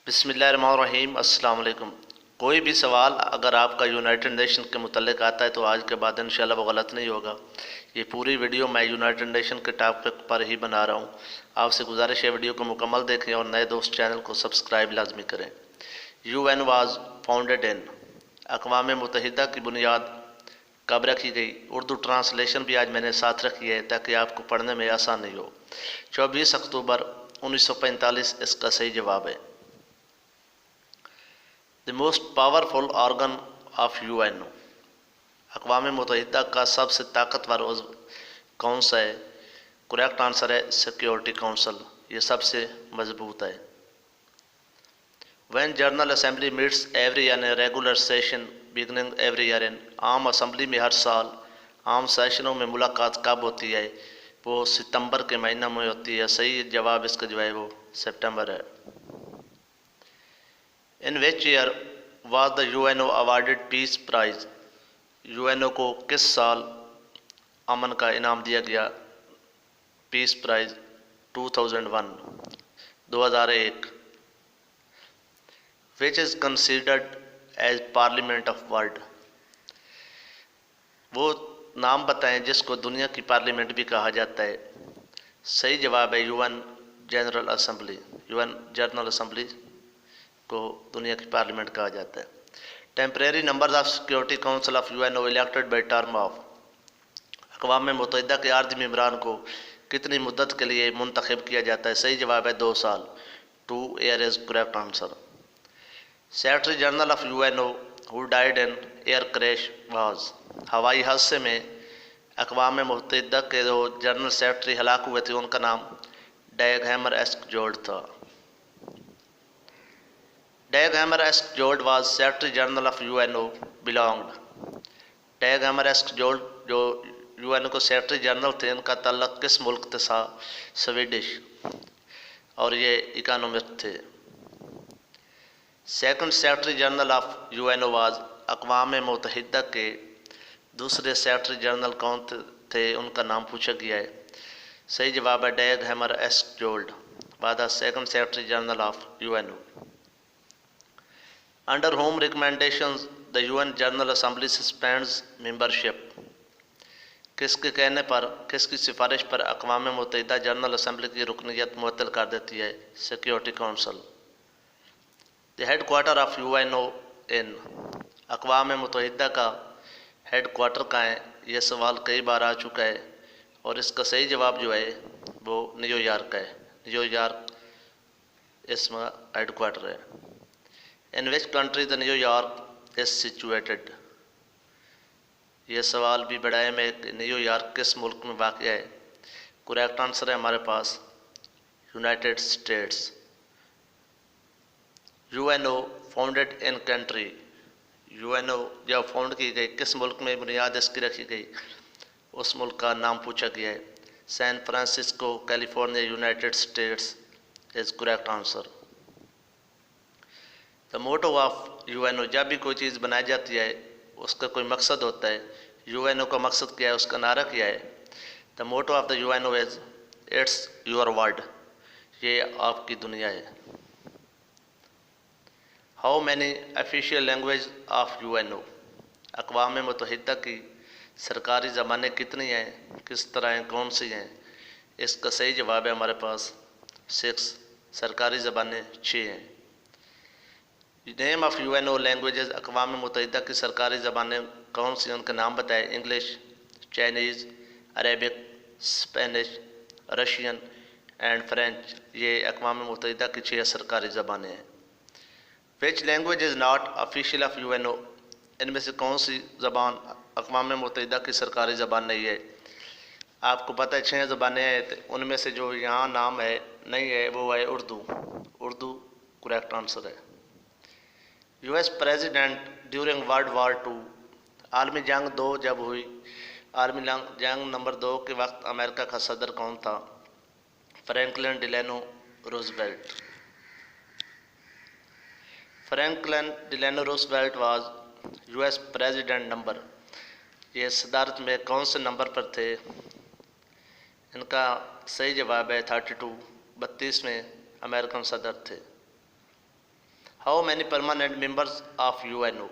बिस्मिल्लाहिर्रहमानिर्रहीम। अस्सलाम वालेकुम। कोई भी सवाल अगर आपका यूनाइटेड नेशन के मुतल्लिक़ आता है तो आज के बाद इंशाल्लाह वो गलत नहीं होगा। ये पूरी वीडियो मैं यूनाइटेड नेशन के टॉपिक पर ही बना रहा हूँ। आपसे गुजारिश है वीडियो को मुकम्मल देखें और नए दोस्त चैनल को सब्सक्राइब लाजमी करें। UN वाज फाउंडेड इन, अक़वाम मुत्तहिदा की बुनियाद कब रखी गई? उर्दू ट्रांसलेशन भी आज मैंने साथ रखी है ताकि आपको पढ़ने में आसानी हो। 24 अक्टूबर 1945 इसका सही जवाब है। The most powerful organ of UN, अक़वाम मुत्तहिदा का सबसे ताकतवर उज़्व कौन सा है? करेक्ट आंसर है सिक्योरिटी काउंसिल, ये सबसे मजबूत है। When general assembly meets every year in regular session beginning every year इन, आम असम्बली में हर साल आम सेशनों में मुलाकात कब होती है? वो सितंबर के महीना में होती है। सही जवाब इसका जो है वो सितंबर है। In which year was the UNO awarded peace prize, UNO को किस साल अमन का इनाम दिया गया? Peace prize 2001, 2001। Which is considered as parliament of world, वो नाम बताएं जिसको दुनिया की पार्लियामेंट भी कहा जाता है। सही जवाब है UN general assembly. UN general assembly को दुनिया की पार्लियामेंट कहा जाता है। Temporary numbers of security council of UNO elected by term of, अक़वाम मुत्तहिदा के आर्जी मेंबरान को कितनी मुद्दत के लिए मुंतखब किया जाता है? सही जवाब है 2 साल। 2 year is correct answer. Secretary general of UNO who died in air crash was, हवाई हादसे में अक़वाम मुत्तहिदा के जो जनरल सेक्रेटरी हलाक हुए थे उनका नाम डैग हैमर-एस्क-जोल्ड था। Dag Hammarskjold was secretary general of UNO belonged, Dag Hammarskjold जो UN को सेक्रेटरी जनरल थे इनका तल्लक किस मुल्क से था? स्वीडिश, और ये इकोनॉमिस्ट थे। Second secretary general of UNO was, अक़वाम मुत्तहिदा के दूसरे सेक्रेटरी जनरल कौन थे उनका नाम पूछा गया है। सही जवाब है Dag Hammarskjold, was the second secretary general of UNO। Under whom recommendations the UN general assembly suspends membership, किसके कहने पर, किसकी सिफारिश पर अक़वाम मुत्तहिदा जनरल असेंबली की रुकनीत मुअत्तल कर देती है? Security council. The head quarter of UNO इन, अक़वाम मुत्तहिदा का हेड क्वार्टर कहाँ है? यह सवाल कई बार आ चुका है और इसका सही जवाब जो है वो न्यूयॉर्क है। न्यूयॉर्क इसमें हेड क्वार्टर है। In which country the New York is situated, यह सवाल भी बड़ा है में न्यूयॉर्क किस मुल्क में वाक़ है? करेक्ट आंसर है हमारे पास United States. UNO founded in country, UNO जब फाउंड की गई किस मुल्क में बुनियाद इसकी रखी गई? उस मुल्क का नाम पूछा गया है। San Francisco, California, United States is correct answer. The motto of UNO, जब भी कोई चीज़ बनाई जाती है उसका कोई मकसद होता है। UNO का मकसद क्या है, उसका नारा क्या है? The motto of the UNO is it's your world, ये आपकी दुनिया है। How many official language of UNO, अक़वाम मुत्तहिदा की सरकारी ज़बानें कितनी हैं, किस तरह हैं, कौन सी हैं? इसका सही जवाब है हमारे पास 6, सरकारी ज़बानें 6 हैं। नेम ऑफ UNO लैंग्वेजेस, अक़वाम मुत्तहिदा की सरकारी ज़बानें कौन सी, उनके नाम बताएं? English, Chinese, Arabic, Spanish, Russian and French, ये अक़वाम मुत्तहिदा की 6 सरकारी ज़बानें हैं। Which language is not official of UNO, इनमें से कौन सी ज़बान अक़वाम मुत्तहिदा की सरकारी ज़बान नहीं है? आपको पता है 6 ज़बानें हैं, तो उनमें से जो यहाँ नाम है नहीं है वो है उर्दू। उर्दू करेक्ट आंसर है। US president during world war 2, आलमी जंग 2 जब हुई, आलमी जंग नंबर 2 के वक्त अमेरिका का सदर कौन था? Franklin Delano Roosevelt. Franklin Delano Roosevelt was US president number, ये सदारत में कौन से नंबर पर थे? इनका सही जवाब है 32, 32वें अमेरिकन सदर थे। How many permanent members of UNO,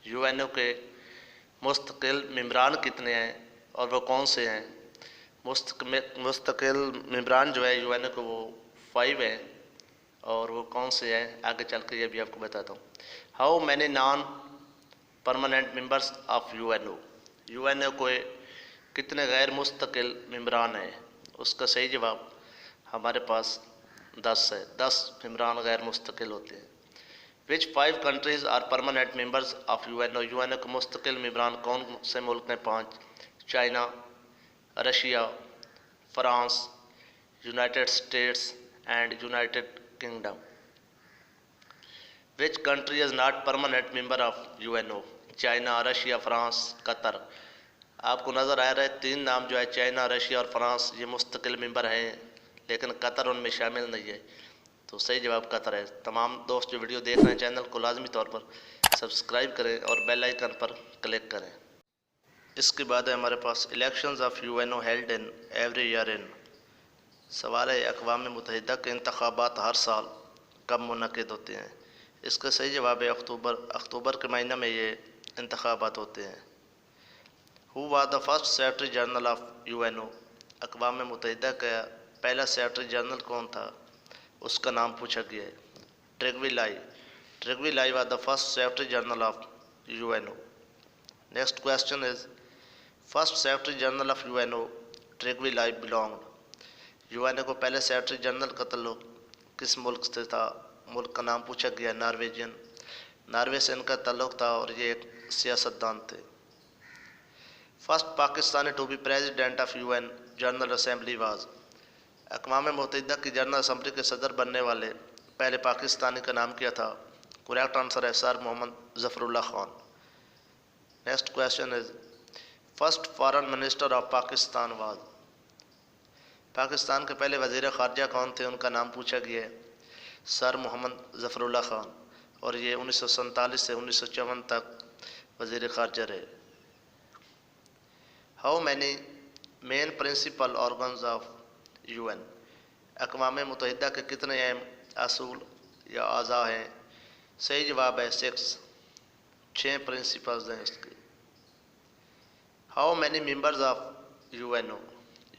UNO के मुस्तकिल मेंबरान कितने हैं और वो कौन से हैं। मुस्तकिल मेंबरान जो है यूएनओ को वो 5 हैं और वो कौन से हैं आगे चल के ये भी आपको बताता हूँ। How many non permanent members of UNO, UNO को कितने गैर मुस्तकिल मेंबरान हैं, उसका सही जवाब हमारे पास 10 है। 10 मेंबरान गैर मुस्तकिल होते हैं। Which 5 countries are permanent members of UNO, UNO के मुस्तकिल मेंबरान कौन से मुल्क हैं 5। China, Russia, France, United States and United Kingdom. Which country is not permanent member of UNO, China, Russia, France, Qatar. आपको नज़र आ रहा है 3 नाम जो है चाइना, रशिया और फ्रांस ये मुस्तकिल मेंबर हैं, लेकिन कतर उनमें शामिल नहीं है, तो सही जवाब कतर है। तमाम दोस्त जो वीडियो देख रहे हैं चैनल को लाजमी तौर पर सब्सक्राइब करें और बेल आइकन पर क्लिक करें। इसके बाद है हमारे पास elections of UNO held in every year in, सवाल है अक़वाम मुत्तहिदा के इंतखाबात हर साल कब मुनक़िद होते हैं। इसका सही जवाब है अक्टूबर के महीने में ये इंतखाबात होते हैं। Who was the first secretary general of UNO, अक़वाम मुत्तहिदा का पहला सेक्रेटरी जनरल कौन था, उसका नाम पूछा गया है। Trygve Lie was the first secretary general of UNO. Next question is first secretary general of UNO Trygve Lie belonged, UNO को पहले सेक्रेटरी जनरल का तल्लुक किस मुल्क से था, मुल्क का नाम पूछा गया नॉर्वेजियन, नॉर्वे से इनका तल्लुक था और ये एक सियासतदान थे। First Pakistani to be president of UN general assembly was, अक़वाम मुत्तहिदा की जनरल असम्बली के सदर बनने वाले पहले पाकिस्तानी का नाम क्या था, करेक्ट आंसर है sir Mohammad Zafrullah Khan. Next question is first foreign minister of Pakistan was, Pakistan के पहले वज़ीर ख़ारजा कौन थे, उनका नाम पूछा गया है सर मोहम्मद ज़फ़रुल्लाह खान, और ये 1947 से 1954 तक वज़ीर ख़ारजा रहे। How many main principal organs of UN, अक़वाम मुत्तहिदा के कितने अहम असूल या अज़ा हैं, सही जवाब है 6 प्रिंसिपल्स हैं इसके। How many members of UNO,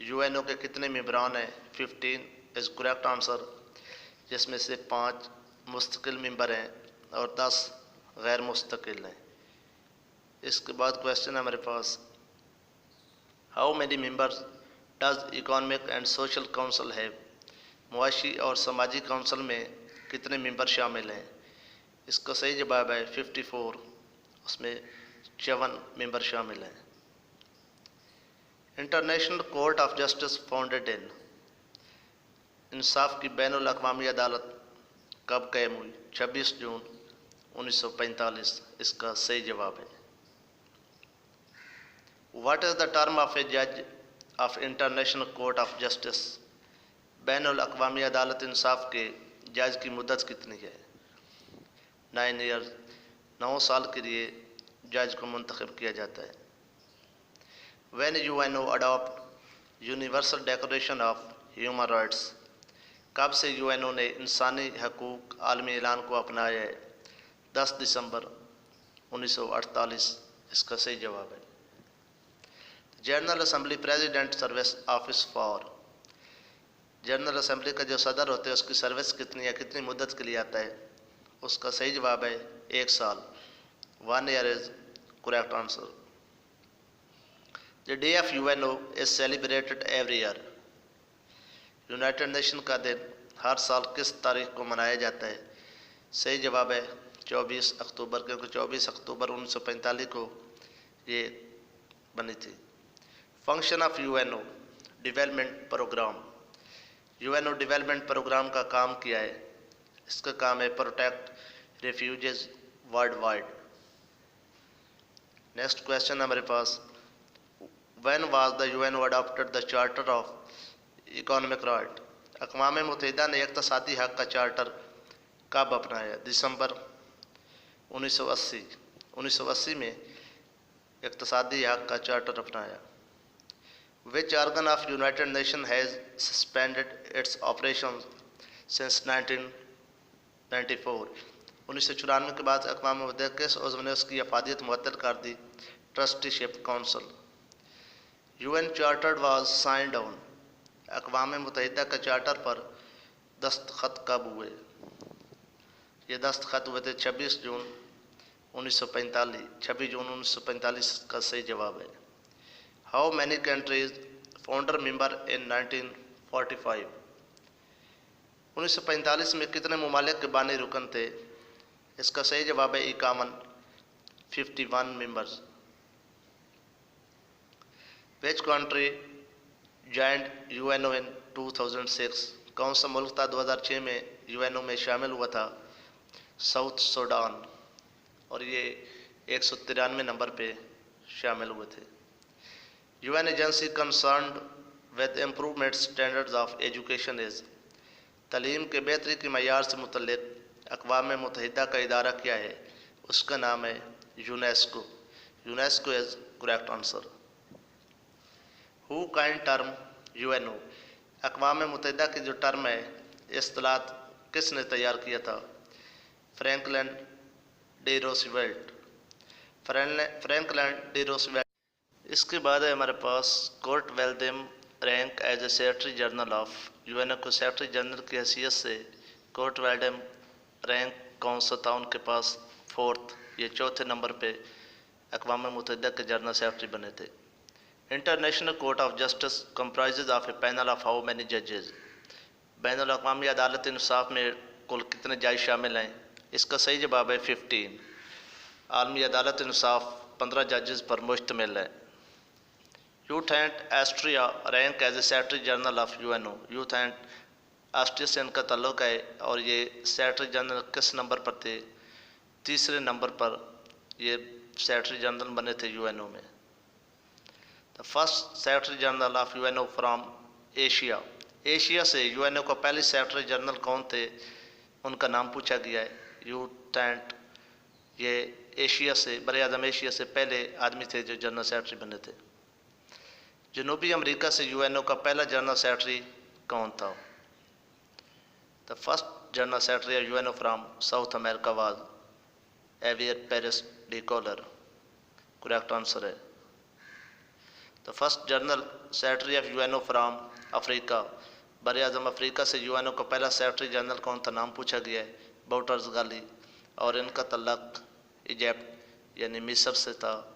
UNO के कितने मेंबरान हैं, 15 इज़ करेक्ट आंसर, जिसमें से 5 मुस्तकिल मेंबर हैं और 10 गैर मुस्तकिल हैं। इसके बाद क्वेश्चन है हमारे पास how many members does economic and social council have, मुआशी और समाजी काउंसिल में कितने मेंबर शामिल हैं, इसका सही जवाब है 54, उसमें 54 मेंबर शामिल हैं। International court of justice founded in, इंसाफ की बैनुल अक़वामी अदालत कब कायम हुई, 26 जून 1945, इसका सही जवाब है। What is the term of a जज of international court of justice, बैनुल अक़वामी अदालत इंसाफ के जज की मुद्दत कितनी है, 9 ईयर्स, 9 साल के लिए जज को मुंतखब किया जाता है। When UNO adopt universal declaration of human rights, कब से यूएनओ ने इंसानी हकूक़ आलमी ऐलान को अपनाया है, 10 दिसंबर 1948, इसका सही जवाब है। General assembly president service office for, general assembly का जो सदर होते हैं उसकी सर्विस कितनी है, कितनी मुद्दत के लिए आता है, उसका सही जवाब है 1 साल, 1 year is correct answer. The day of UNO is celebrated every year, United nation का दिन हर साल किस तारीख को मनाया जाता है, सही जवाब है 24 अक्टूबर, क्योंकि 24 अक्टूबर 1945 को ये बनी थी। Function of UNO development programme, UNO development programme का काम किया है, इसका काम है protect refugees worldwide. Next question हमारे पास when was the UNO adopted the charter of economic right, अक़वाम मुत्तहिदा ने इक़्तिसादी हक़ का चार्टर कब अपनाया, दिसंबर 1980 में इक़्तिसादी हक़ का चार्टर अपनाया। Which organ of United nation has suspended its operation since 1994, 1994 के बाद अक़वाम मुत्तहिदा किस उज़्व ने उसकी अफादियत मुअत्तल कर दी? Trusteeship council. UN charter was signed on. अक़वाम मुत्तहिदा के चार्टर पर दस्तखत कब हुए? ये दस्तखत हुए थे 26 जून 1945। 26 जून 1945 का सही जवाब है। How many countries founder member in 1945? 1945 में कितने ममालिक के बानी रुकन थे? इसका सही जवाब है 51 members. Which country joined UNO इन 2006? कौन सा मुल्क था 2006 में UNO में शामिल हुआ था? South Sudan. और ये 193 नंबर पे शामिल हुए थे। UN agency concerned with improvement standards of education is? तालीम के बेहतरी के मयार से मुतल्लिक़ अक़वाम मुत्तहिदा का इदारा क्या है? उसका नाम है UNESCO. UNESCO is correct answer. Who coined term UNO? अक़वाम मुत्तहिदा की जो टर्म है, इस्तिलाह किसने तैयार किया था? Franklin D Roosevelt. Franklin D Roosevelt. इसके बाद है हमारे पास Kurt Waldheim rank as a secretary general of UNO को सेक्रेटरी जनरल की हैसियत से कोर्ट वेल्डेम रैंक कौन सा था उनके पास? 4th। ये चौथे नंबर पे अक़वाम मुत्तहिदा के जनरल सेक्रेटरी बने थे। International court of justice comprises of a panel of how many जजेज? बैनुल अक़वामी अदालत इंसाफ में कुल कितने जज शामिल हैं? इसका सही जवाब है 15। आलमी अदालत इंसाफ 15 जजेस पर मुश्तमिल है। Youth and Austria rank as a secretary general of UNO। Youth and Austria से इनका ताल्लुक़ है और ये सेक्रेटरी जनरल किस नंबर पर थे? 3रे नंबर पर ये सेक्रेटरी जनरल बने थे UNO में। The first secretary general of UNO from Asia. Asia से UNO का पहले सेक्रेटरी जनरल कौन थे? उनका नाम पूछा गया है। यूथ एंड ये एशिया से, बर-ए-आज़म एशिया से पहले आदमी थे जो जनरल सेक्रेटरी बने थे। जनूबी अमेरिका से UNO का पहला जनरल सेक्रेटरी कौन था? The first general secretary of UNO from South America was Javier Perez de Cuellar. Correct answer है। The first general secretary of UNO from Africa. बर-ए-आज़म अफ्रीका से UNO का पहला सेक्रेटरी जनरल कौन था? नाम पूछा गया है, बाउटर्स गाली। और इनका तल्लक इजिप्ट यानी मिस्र से था।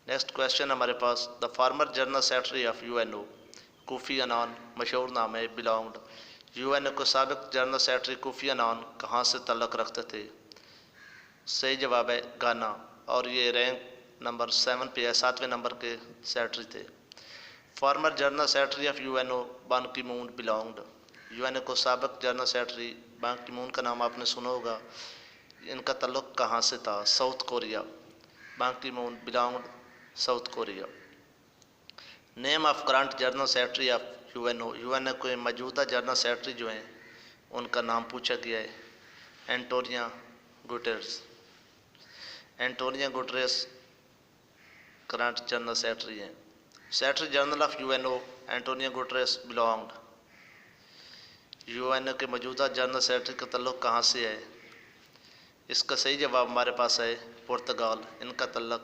नेक्स्ट क्वेश्चन हमारे पास, the former general secretary of UNO Kofi Annan, मशहूर नाम है, बिलोंग्ड। UNO को साबिक जनरल सेक्रेटरी कोफी अन्नान कहाँ से तल्लक रखते थे? सही जवाब है गाना। और ये रैंक नंबर 7 पे है, 7वें नंबर के सेक्रेटरी थे। Farmer general secretary of UNO बान की मून बिलोंग्ड। UNO को साबिक जनरल सेक्रेटरी बान की मून का नाम आपने सुना होगा। इनका तल्लुक़ कहाँ से था? South Korea. बान की moon belonged south Korea. Name of current general secretary of UNO। UNO के मौजूदा जनरल सेक्रेटरी जो हैं उनका नाम पूछा गया है, Antonio Guterres. Antonio Guterres current general secretary हैं। Secretary general of UNO Antonio Guterres belonged. UNO के मौजूदा जनरल सेक्रेटरी का तल्लुक़ कहाँ से है? इसका सही जवाब हमारे पास है पुर्तगाल। इनका तल्लुक़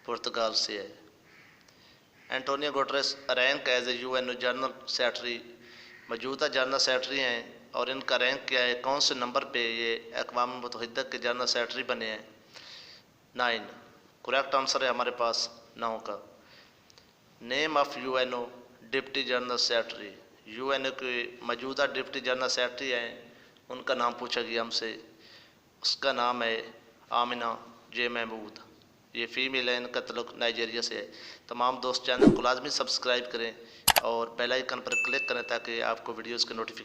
पुर्तगाल से है। Antonio Guterres rank as a UNO general secretary, मौजूदा जनरल सेक्रेटरी हैं और इनका रैंक क्या है? कौन से नंबर पे ये अक़वाम मुत्तहिदा के जनरल सेक्रेटरी बने हैं? 9। करेक्ट आंसर है हमारे पास 9 का। Name of UNO deputy general secretary. UNO के मौजूदा डिप्टी जनरल सेक्रेटरी हैं, उनका नाम पूछा गया हमसे। उसका नाम है आमिना जे महमूद। ये फ़ीमेल है, इनका तल्लुक़ नाइजीरिया से है। तमाम दोस्त चैनल को लाजमी सब्सक्राइब करें और बेल आइकन पर क्लिक करें ताकि आपको वीडियोज़ के नोटिफिकेशन